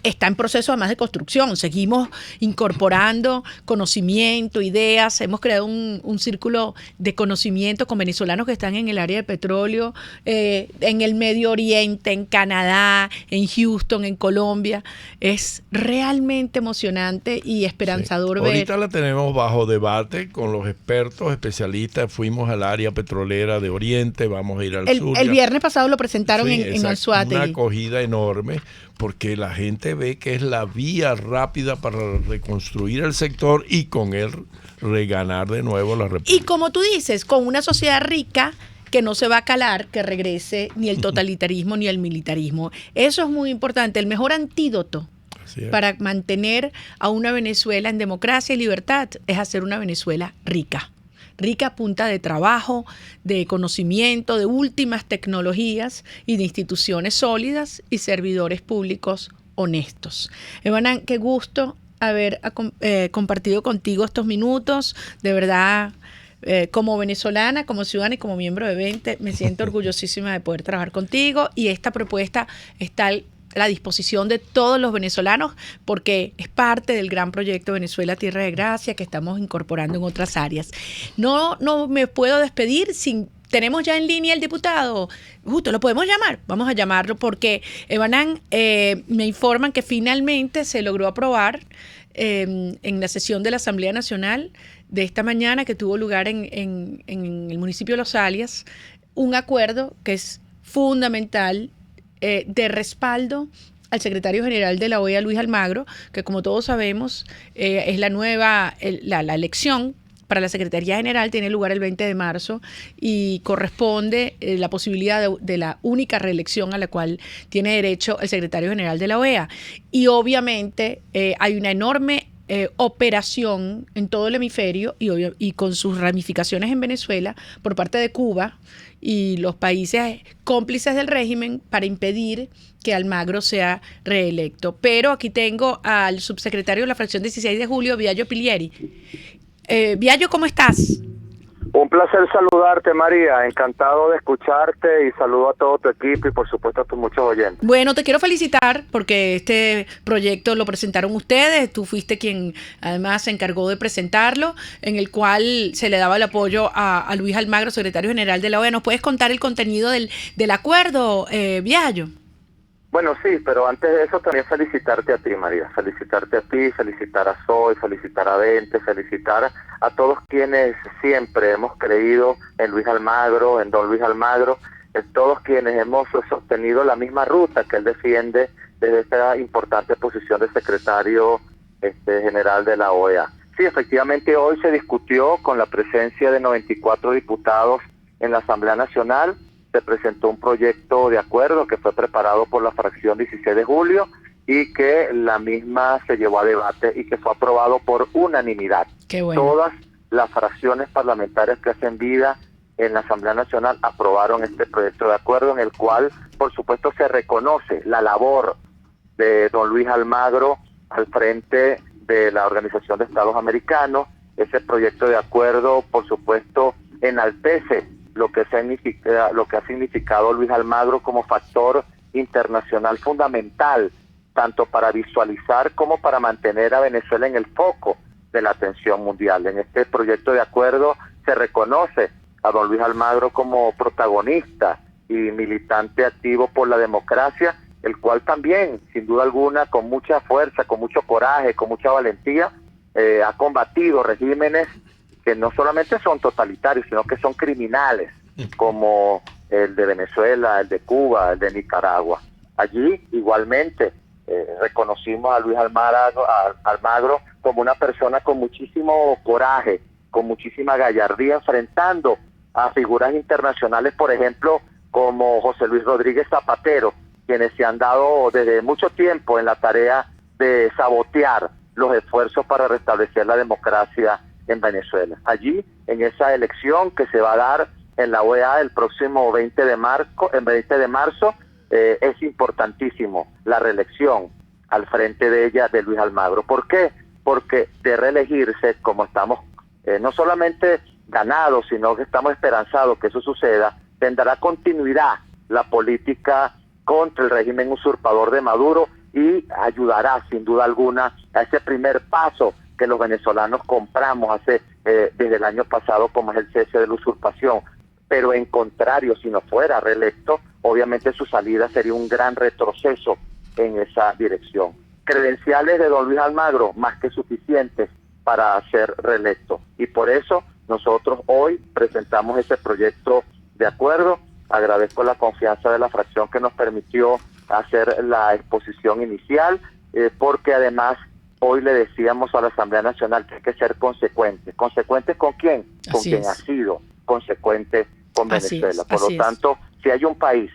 Está en proceso además de construcción, seguimos incorporando conocimiento, ideas, hemos creado un círculo de conocimiento con venezolanos que están en el área de petróleo, en el Medio Oriente, en Canadá, en Houston, en Colombia. Es realmente emocionante y esperanzador ver. Ahorita la tenemos bajo debate con los expertos, especialistas, fuimos al área petrolera de Oriente, vamos a ir al sur. El viernes pasado lo presentaron Sí, en Anzoátegui. Una acogida enorme, porque la gente ve que es la vía rápida para reconstruir el sector y con él reganar de nuevo la república. Y como tú dices, con una sociedad rica que no se va a calar, que regrese ni el totalitarismo ni el militarismo. Eso es muy importante. El mejor antídoto para mantener a una Venezuela en democracia y libertad es hacer una Venezuela rica. Rica a punta de trabajo, de conocimiento, de últimas tecnologías y de instituciones sólidas y servidores públicos honestos. Evanán, qué gusto haber compartido contigo estos minutos. De verdad, como venezolana, como ciudadana y como miembro de 20, me siento orgullosísima de poder trabajar contigo, y esta propuesta está a la disposición de todos los venezolanos porque es parte del gran proyecto Venezuela Tierra de Gracia que estamos incorporando en otras áreas. No me puedo despedir sin... Tenemos ya en línea el diputado. Justo, ¿lo podemos llamar? Vamos a llamarlo porque, Evanán, me informan que finalmente se logró aprobar en la sesión de la Asamblea Nacional de esta mañana, que tuvo lugar en el municipio de Los Alias, un acuerdo que es fundamental de respaldo al secretario general de la OEA, Luis Almagro, que como todos sabemos es la nueva, la elección para la Secretaría General tiene lugar el 20 de marzo y corresponde la posibilidad de la única reelección a la cual tiene derecho el secretario general de la OEA. Y obviamente hay una enorme operación en todo el hemisferio y con sus ramificaciones en Venezuela por parte de Cuba y los países cómplices del régimen para impedir que Almagro sea reelecto. Pero aquí tengo al subsecretario de la fracción 16 de julio, Viallo Pilieri. Viallo, ¿cómo estás? Un placer saludarte, María. Encantado de escucharte y saludo a todo tu equipo y por supuesto a tus muchos oyentes. Bueno, te quiero felicitar porque este proyecto lo presentaron ustedes. Tú fuiste quien además se encargó de presentarlo, en el cual se le daba el apoyo a Luis Almagro, secretario general de la OEA. ¿Nos puedes contar el contenido del acuerdo, Viallo? Bueno, sí, pero antes de eso también felicitarte a ti, María. Felicitarte a ti, felicitar a Zoe, felicitar a Dente, felicitar a todos quienes siempre hemos creído en Luis Almagro, en don Luis Almagro, en todos quienes hemos sostenido la misma ruta que él defiende desde esta importante posición de secretario general de la OEA. Sí, efectivamente hoy se discutió con la presencia de 94 diputados en la Asamblea Nacional. Se presentó un proyecto de acuerdo que fue preparado por la fracción 16 de julio y que la misma se llevó a debate y que fue aprobado por unanimidad. Qué bueno. Todas las fracciones parlamentarias que hacen vida en la Asamblea Nacional aprobaron este proyecto de acuerdo, en el cual, por supuesto, se reconoce la labor de don Luis Almagro al frente de la Organización de Estados Americanos. Ese proyecto de acuerdo, por supuesto, enaltece lo que ha significado Luis Almagro como factor internacional fundamental, tanto para visualizar como para mantener a Venezuela en el foco de la atención mundial. En este proyecto de acuerdo se reconoce a don Luis Almagro como protagonista y militante activo por la democracia, el cual también, sin duda alguna, con mucha fuerza, con mucho coraje, con mucha valentía, ha combatido regímenes que no solamente son totalitarios, sino que son criminales, como el de Venezuela, el de Cuba, el de Nicaragua. Allí, igualmente, reconocimos a Luis Almagro como una persona con muchísimo coraje, con muchísima gallardía, enfrentando a figuras internacionales, por ejemplo, como José Luis Rodríguez Zapatero, quienes se han dado desde mucho tiempo en la tarea de sabotear los esfuerzos para restablecer la democracia en Venezuela. Allí, en esa elección que se va a dar en la OEA el próximo 20 de marzo, es importantísimo la reelección al frente de ella de Luis Almagro. ¿Por qué? Porque de reelegirse, como estamos no solamente ganados, sino que estamos esperanzados que eso suceda, tendrá continuidad la política contra el régimen usurpador de Maduro y ayudará sin duda alguna a ese primer paso que los venezolanos compramos desde el año pasado, como es el cese de la usurpación. Pero en contrario, si no fuera reelecto, obviamente su salida sería un gran retroceso en esa dirección. Credenciales de don Luis Almagro más que suficientes para ser reelecto, y por eso nosotros hoy presentamos ese proyecto de acuerdo. Agradezco la confianza de la fracción que nos permitió hacer la exposición inicial, porque además hoy le decíamos a la Asamblea Nacional que hay que ser consecuentes. ¿Consecuentes con quién? Con quien ha sido consecuente con Venezuela. Por lo tanto, si hay un país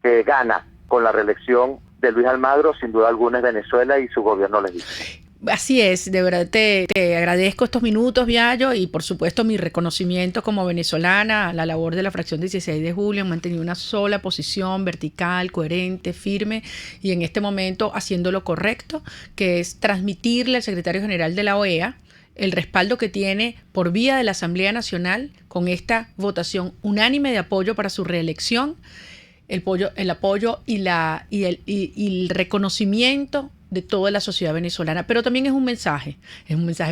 que gana con la reelección de Luis Almagro, sin duda alguna es Venezuela y su gobierno legítimo. Así es, de verdad te agradezco estos minutos, Viallo, y por supuesto mi reconocimiento como venezolana a la labor de la fracción 16 de julio. Han mantenido una sola posición vertical, coherente, firme, y en este momento haciendo lo correcto, que es transmitirle al secretario general de la OEA el respaldo que tiene por vía de la Asamblea Nacional con esta votación unánime de apoyo para su reelección, el apoyo y el reconocimiento de toda la sociedad venezolana. Pero también es un mensaje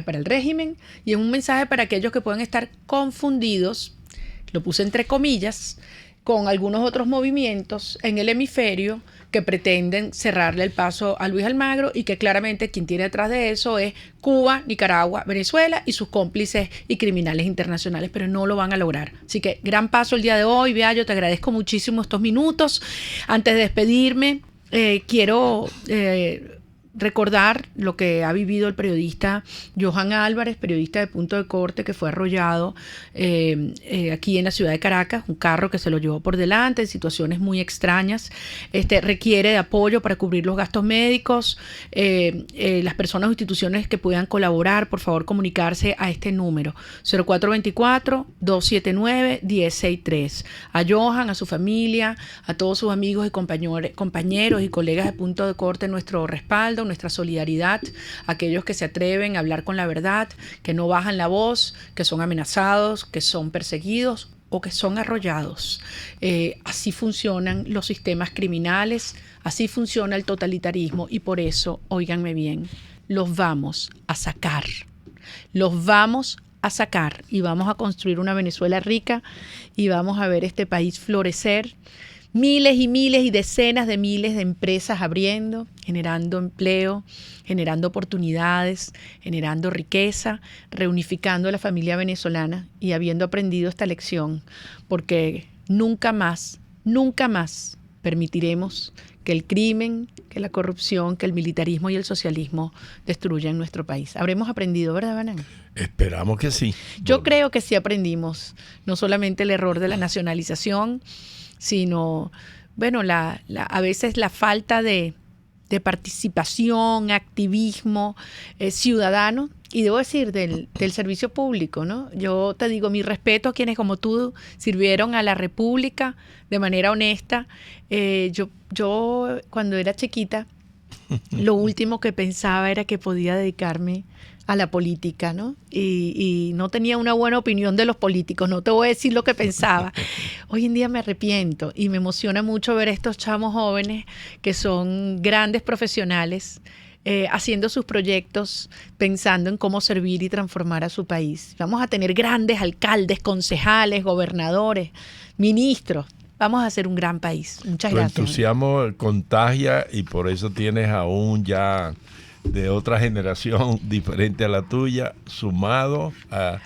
para el régimen y es un mensaje para aquellos que pueden estar confundidos, lo puse entre comillas, con algunos otros movimientos en el hemisferio que pretenden cerrarle el paso a Luis Almagro, y que claramente quien tiene detrás de eso es Cuba, Nicaragua, Venezuela y sus cómplices y criminales internacionales, pero no lo van a lograr. Así que gran paso el día de hoy, Viallo, te agradezco muchísimo estos minutos. Antes de despedirme, quiero recordar lo que ha vivido el periodista Johan Álvarez, periodista de Punto de Corte, que fue arrollado aquí en la ciudad de Caracas, un carro que se lo llevó por delante en situaciones muy extrañas. Requiere de apoyo para cubrir los gastos médicos. Las personas o instituciones que puedan colaborar, por favor, comunicarse a este número 0424-279-1063. A Johan, a su familia, a todos sus amigos y compañeros y colegas de Punto de Corte, nuestro respaldo, nuestra solidaridad, aquellos que se atreven a hablar con la verdad, que no bajan la voz, que son amenazados, que son perseguidos o que son arrollados. Así funcionan los sistemas criminales, así funciona el totalitarismo, y por eso, óiganme bien, los vamos a sacar. Los vamos a sacar y vamos a construir una Venezuela rica y vamos a ver este país florecer. Miles y miles y decenas de miles de empresas abriendo, generando empleo, generando oportunidades, generando riqueza, reunificando a la familia venezolana y habiendo aprendido esta lección, porque nunca más permitiremos que el crimen, que la corrupción, que el militarismo y el socialismo destruyan nuestro país. Habremos aprendido, ¿verdad, Banán? Esperamos que sí. Yo creo que sí aprendimos, no solamente el error de la nacionalización, sino, bueno, a veces la falta de participación, activismo ciudadano, y debo decir del servicio público, ¿no? Yo te digo, mi respeto a quienes como tú sirvieron a la República de manera honesta. Yo cuando era chiquita, lo último que pensaba era que podía dedicarme a la política, ¿no? Y no tenía una buena opinión de los políticos, no te voy a decir lo que pensaba. Hoy en día me arrepiento y me emociona mucho ver a estos chamos jóvenes que son grandes profesionales, haciendo sus proyectos, pensando en cómo servir y transformar a su país. Vamos a tener grandes alcaldes, concejales, gobernadores, ministros. Vamos a hacer un gran país. Muchas gracias. Tu entusiasmo contagia y por eso tienes aún ya de otra generación diferente a la tuya, sumado a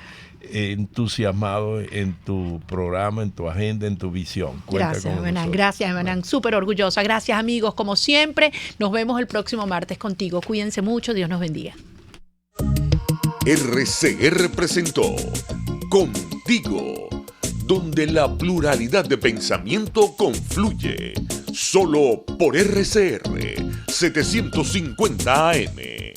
entusiasmado en tu programa, en tu agenda, en tu visión. Gracias, Emanán. Gracias, Emanán. Súper orgullosa. Gracias, amigos. Como siempre, nos vemos el próximo martes contigo. Cuídense mucho. Dios nos bendiga. RCR presentó Contigo, donde la pluralidad de pensamiento confluye. Solo por RCR 750 AM.